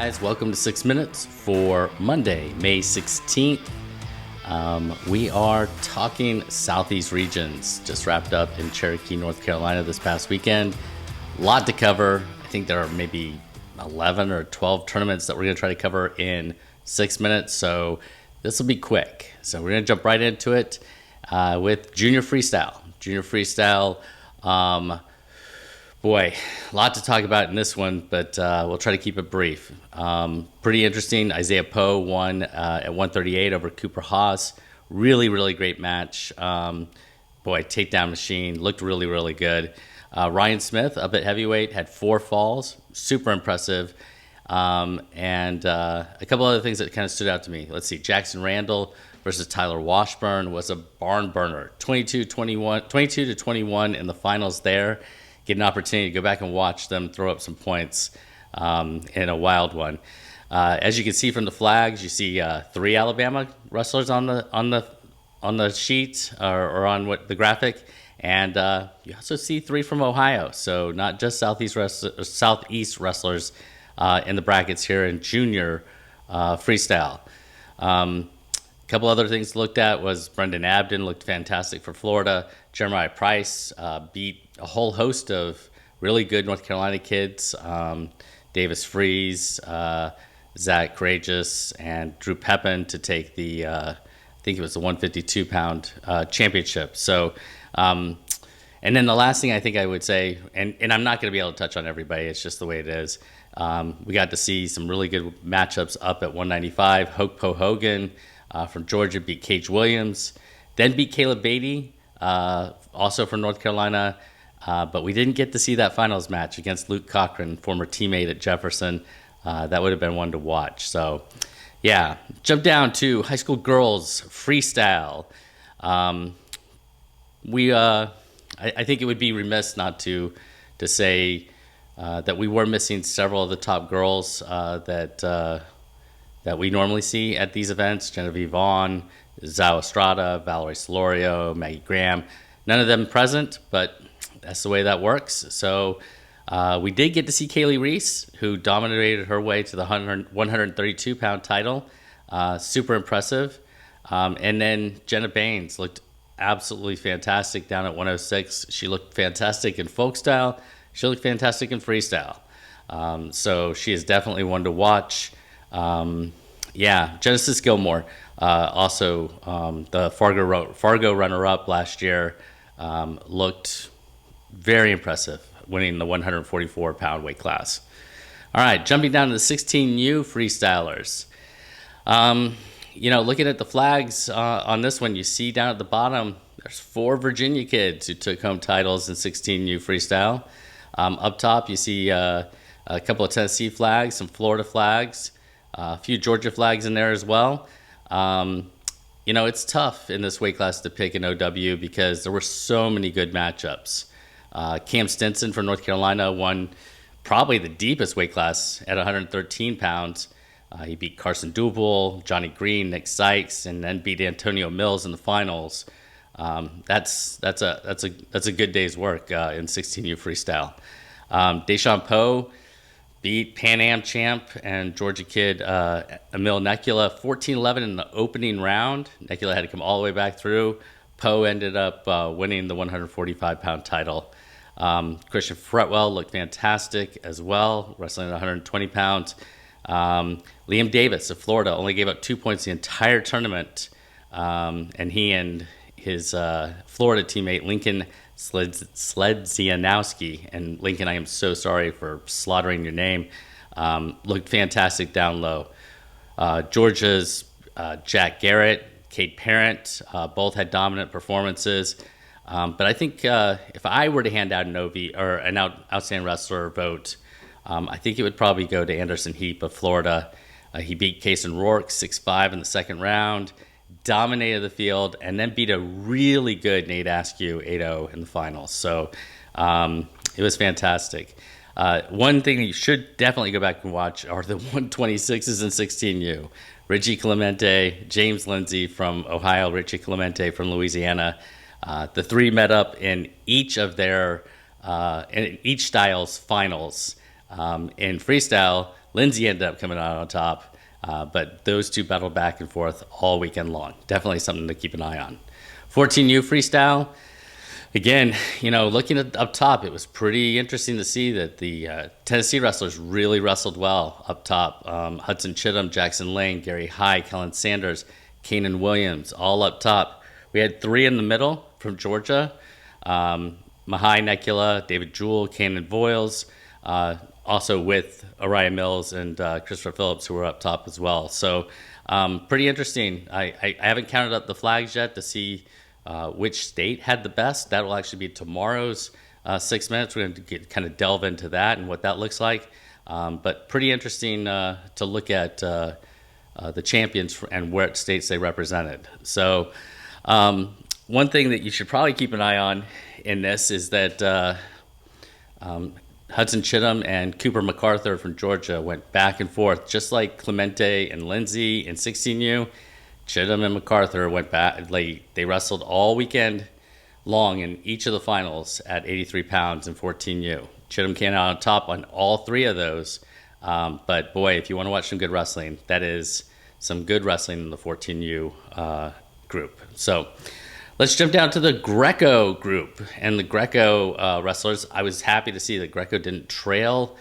guys, welcome to 6 Minutes for Monday, May 16th. We are talking Southeast regions. Just wrapped up in Cherokee, North Carolina this past weekend. A lot to cover. I think there are maybe 11 or 12 tournaments that we're going to try to cover in 6 minutes, so this will be quick. So we're going to jump right into it with Junior Freestyle. Junior Freestyle, boy, a lot to talk about in this one, but we'll try to keep it brief. Pretty interesting. Isaiah Poe won at 138 over Cooper Haas. Really, really great match. Boy, takedown machine. Looked really, really good. Ryan Smith up at heavyweight had 4 falls. Super impressive. And a couple other things that kind of stood out to me. Let's see. Jackson Randall versus Tyler Washburn was a barn burner. 22 to 21 in the finals there. Get an opportunity to go back and watch them throw up some points in a wild one. As you can see from the flags, you see 3 Alabama wrestlers on the sheet or on the graphic, and you also see 3 from Ohio. So not just Southeast wrestlers in the brackets here in Junior Freestyle. A couple other things looked at was Brendan Abden looked fantastic for Florida. Jeremiah Price beat a whole host of really good North Carolina kids. Davis Freeze, Zach Courageous, and Drew Pepin to take the, I think it was the 152-pound championship. So, and then the last thing I think I would say, and I'm not going to be able to touch on everybody, it's just the way it is. We got to see some really good matchups up at 195. Hope Hogan from Georgia beat Cage Williams, then beat Caleb Beatty, also from North Carolina. But we didn't get to see that finals match against Luke Cochran, former teammate at Jefferson. That would have been one to watch. So, yeah, jump down to high school girls freestyle. I think it would be remiss not to say that we were missing several of the top girls that we normally see at these events. Genevieve Vaughn, Zao Estrada, Valerie Solorio, Maggie Graham. None of them present, but that's the way that works. So we did get to see Kaylee Reese, who dominated her way to the 132-pound title. Super impressive. And then Jenna Baines looked absolutely fantastic down at 106. She looked fantastic in folk style. She looked fantastic in freestyle. So she is definitely one to watch. Genesis Gilmore, also the Fargo runner-up last year, looked very impressive, winning the 144-pound weight class. All right, jumping down to the 16U freestylers. Looking at the flags on this one, you see down at the bottom, there's 4 Virginia kids who took home titles in 16U freestyle. Up top, you see a couple of Tennessee flags, some Florida flags, a few Georgia flags in there as well. It's tough in this weight class to pick an OW because there were so many good matchups. Cam Stinson from North Carolina won probably the deepest weight class at 113 pounds. He beat Carson Duble, Johnny Green, Nick Sykes, and then beat Antonio Mills in the finals. That's a good day's work in 16U freestyle. Deshaun Poe beat Pan Am champ and Georgia kid Emil Necula 14-11 in the opening round. Necula had to come all the way back through. Poe ended up winning the 145-pound title. Christian Fretwell looked fantastic as well, wrestling at 120 pounds. Liam Davis of Florida only gave up 2 points the entire tournament, and he and his Florida teammate Lincoln Sledzianowski, and Lincoln, I am so sorry for slaughtering your name, looked fantastic down low. Georgia's Jack Garrett, Kate Parent, both had dominant performances. But I think if I were to hand out an outstanding wrestler vote, I think it would probably go to Anderson Heap of Florida. He beat Kason Rourke 6-5 in the second round, dominated the field, and then beat a really good Nate Askew 8-0 in the finals. So it was fantastic. One thing that you should definitely go back and watch are the 126s and 16U. Richie Clemente, James Lindsay from Ohio, Richie Clemente from Louisiana. The 3 met up in each of their in each style's finals. In freestyle, Lindsay ended up coming out on top. But those two battled back and forth all weekend long. Definitely something to keep an eye on. 14U freestyle. Again, looking at up top, it was pretty interesting to see that the Tennessee wrestlers really wrestled well up top. Hudson Chittum, Jackson Lane, Gary High, Kellen Sanders, Kanan Williams, all up top. We had 3 in the middle from Georgia. Mahai Nekula, David Jewell, Kanan Voiles, also with Araya Mills and Christopher Phillips, who were up top as well. So pretty interesting. I haven't counted up the flags yet to see which state had the best. That will actually be tomorrow's 6 minutes. We're going to kind of delve into that and what that looks like. But pretty interesting to look at the champions and what states they represented. So one thing that you should probably keep an eye on in this is that Hudson Chittum and Cooper MacArthur from Georgia went back and forth, just like Clemente and Lindsay in 16U. Chittum and MacArthur went back. They wrestled all weekend long in each of the finals at 83 pounds in 14U. Chittum came out on top on all 3 of those. But boy, if you want to watch some good wrestling, that is some good wrestling in the 14U group. So let's jump down to the Greco group and the Greco wrestlers. I was happy to see that Greco didn't trail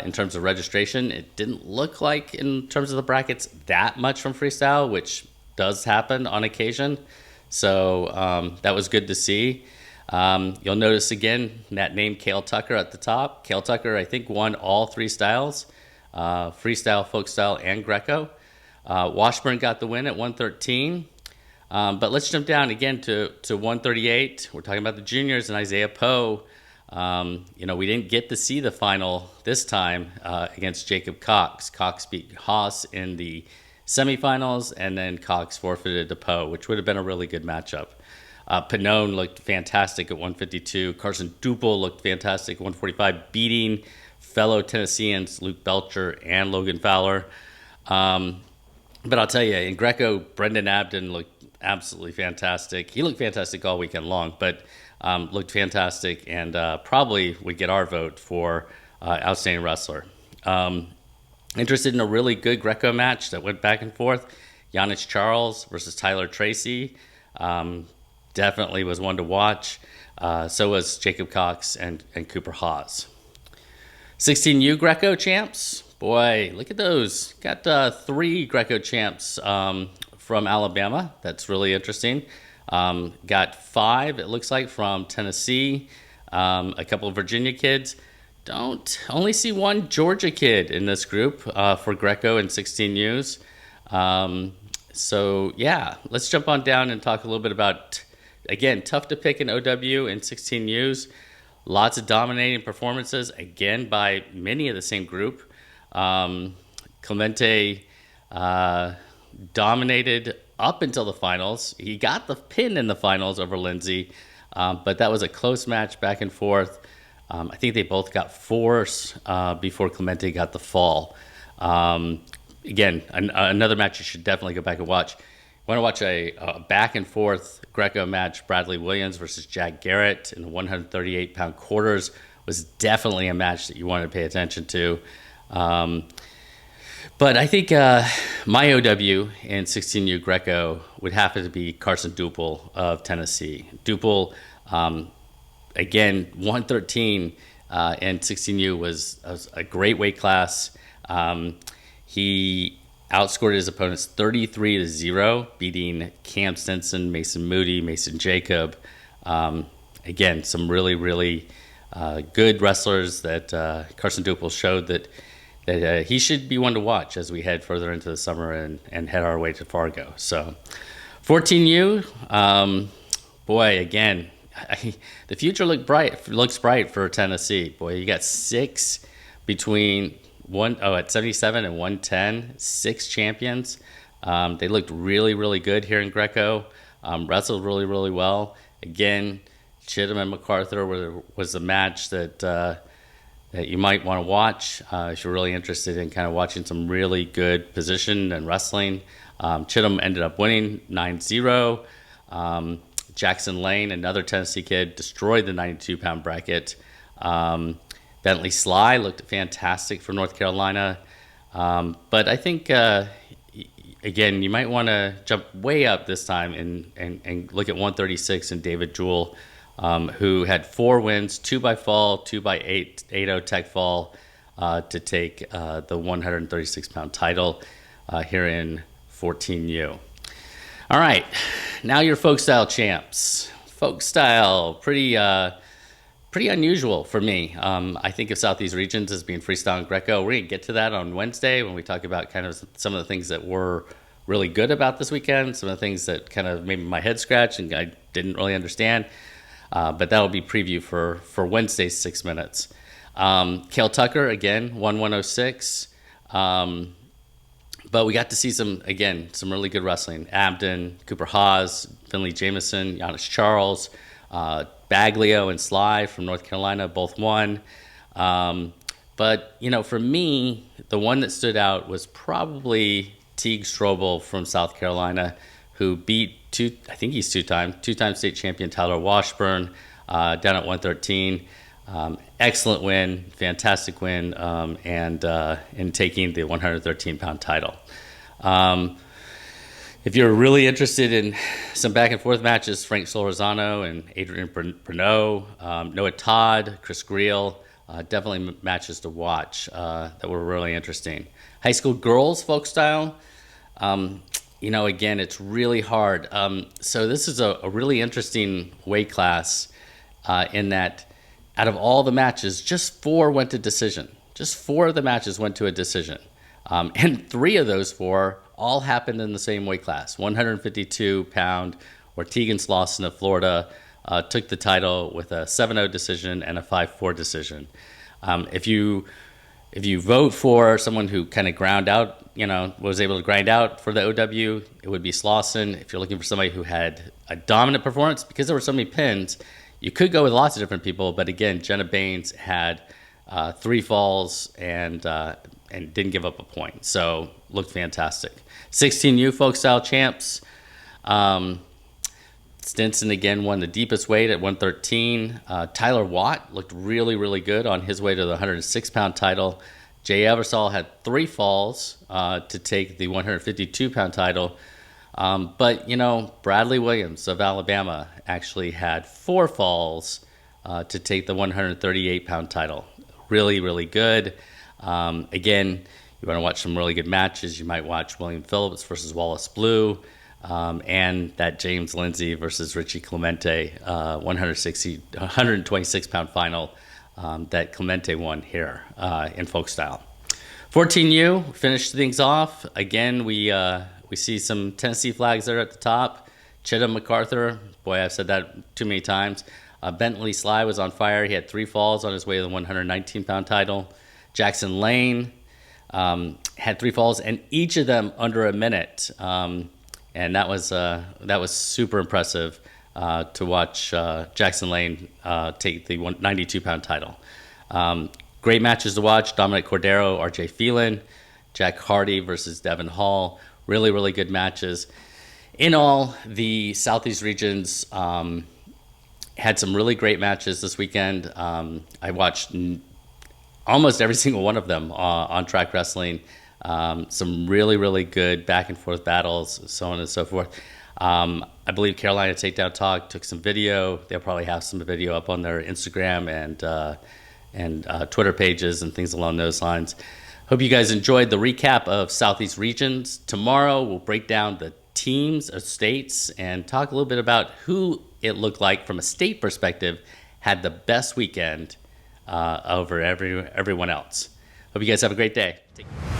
in terms of registration. It didn't look like, in terms of the brackets, that much from freestyle, which does happen on occasion. So that was good to see. You'll notice again that name Cale Tucker at the top. Cale Tucker, I think, won all 3 styles, freestyle, folk style, and Greco. Washburn got the win at 113. But let's jump down again to 138. We're talking about the juniors and Isaiah Poe. We didn't get to see the final this time against Jacob Cox. Cox beat Haas in the semifinals, and then Cox forfeited to Poe, which would have been a really good matchup. Pannone looked fantastic at 152. Carson Duple looked fantastic at 145, beating fellow Tennesseans Luke Belcher and Logan Fowler. But I'll tell you, in Greco, Brendan Abden looked absolutely fantastic. He looked fantastic all weekend long, but looked fantastic and probably would get our vote for outstanding wrestler. Interested in a really good Greco match that went back and forth. Janice Charles versus Tyler Tracy. Definitely was one to watch. So was Jacob Cox and Cooper Haas. 16U Greco Champs. Boy, look at those. Got 3 Greco Champs from Alabama. That's really interesting. Got 5, it looks like, from Tennessee. A couple of Virginia kids. Don't only see 1 Georgia kid in this group for Greco and 16Us. So yeah, let's jump on down and talk a little bit about, again, tough to pick in OW and 16Us. Lots of dominating performances, again, by many of the same group. Clemente dominated up until the finals. He got the pin in the finals over Lindsay, but that was a close match back and forth. I think they both got 4s before Clemente got the fall. Again, another match you should definitely go back and watch. Want to watch a back and forth Greco match? Bradley Williams versus Jack Garrett in the 138-pound quarters was definitely a match that you want to pay attention to. But I think my OW in 16U Greco would have to be Carson Duple of Tennessee. Duple, again, 113 and 16U was a great weight class. He outscored his opponents 33-0, beating Cam Stinson, Mason Moody, Mason Jacob. Again, some really, really good wrestlers that Carson Duple showed that he should be one to watch as we head further into the summer and head our way to Fargo. So 14U, boy, again, the future looks bright for Tennessee. Boy, you got 6 between at 77 and 110, 6 champions. They looked really, really good here in Greco. Wrestled really, really well. Again, Chittum and MacArthur was a match that you might want to watch if you're really interested in kind of watching some really good position and wrestling. Chittum ended up winning 9-0. Jackson Lane, another Tennessee kid, destroyed the 92-pound bracket. Bentley Sly looked fantastic for North Carolina. But I think, again, you might want to jump way up this time and look at 136 and David Jewell, who had 4 wins, 2 by fall, 2 by 8-0 tech fall, to take the 136-pound title here in 14U. All right, now your folk style champs. Folk style, pretty unusual for me. I think of Southeast regions as being freestyle and Greco. We're going to get to that on Wednesday when we talk about kind of some of the things that were really good about this weekend, some of the things that kind of made my head scratch and I didn't really understand. But that'll be preview for Wednesday's 6 minutes. Cale Tucker, again, 106. But we got to see some really good wrestling. Abden, Cooper Haas, Finley Jameson, Janice Charles, Baglio and Sly from North Carolina both won. But, for me, the one that stood out was probably Teague Strobel from South Carolina, who beat he's two-time state champion Tyler Washburn down at 113. Excellent win, fantastic win, and in taking the 113-pound title. If you're really interested in some back and forth matches, Frank Solorzano and Adrian Bruneau, Noah Todd, Chris Greel, definitely matches to watch that were really interesting. High school girls folk style, again, it's really hard. So this is a really interesting weight class in that out of all the matches, just 4 went to decision. Just 4 of the matches went to a decision. And 3 of those 4 all happened in the same weight class. 152-pound, where Tegan Slauson of Florida took the title with a 7-0 decision and a 5-4 decision. If you vote for someone who kind of ground out, was able to grind out for the OW, it would be Slauson. If you're looking for somebody who had a dominant performance, because there were so many pins, you could go with lots of different people. But again, Jenna Baines had 3 falls and didn't give up a point. So looked fantastic. 16U folk style champs. Stinson again won the deepest weight at 113. Tyler Watt looked really, really good on his way to the 106-pound title. Jay Eversole had 3 falls to take the 152-pound title. But, Bradley Williams of Alabama actually had 4 falls to take the 138-pound title. Really, really good. Again, you want to watch some really good matches. You might watch William Phillips versus Wallace Blue, and that James Lindsay versus Richie Clemente 126-pound final that Clemente won here in folk style. 14U finished things off. Again, we see some Tennessee flags there at the top. Chittum MacArthur, boy, I've said that too many times. Bentley Sly was on fire. He had 3 falls on his way to the 119-pound title. Jackson Lane had 3 falls, and each of them under a minute. And that was super impressive to watch Jackson Lane take the 92-pound title. Great matches to watch. Dominic Cordero, RJ Phelan, Jack Hardy versus Devin Hall. Really, really good matches. In all, the Southeast regions had some really great matches this weekend. I watched almost every single one of them on track wrestling. Some really, really good back and forth battles, so on and so forth. I believe Carolina Takedown Talk took some video. They'll probably have some video up on their Instagram and Twitter pages and things along those lines. Hope you guys enjoyed the recap of Southeast regions. Tomorrow we'll break down the teams of states and talk a little bit about who it looked like from a state perspective had the best weekend over everyone else. Hope you guys have a great day. Take care.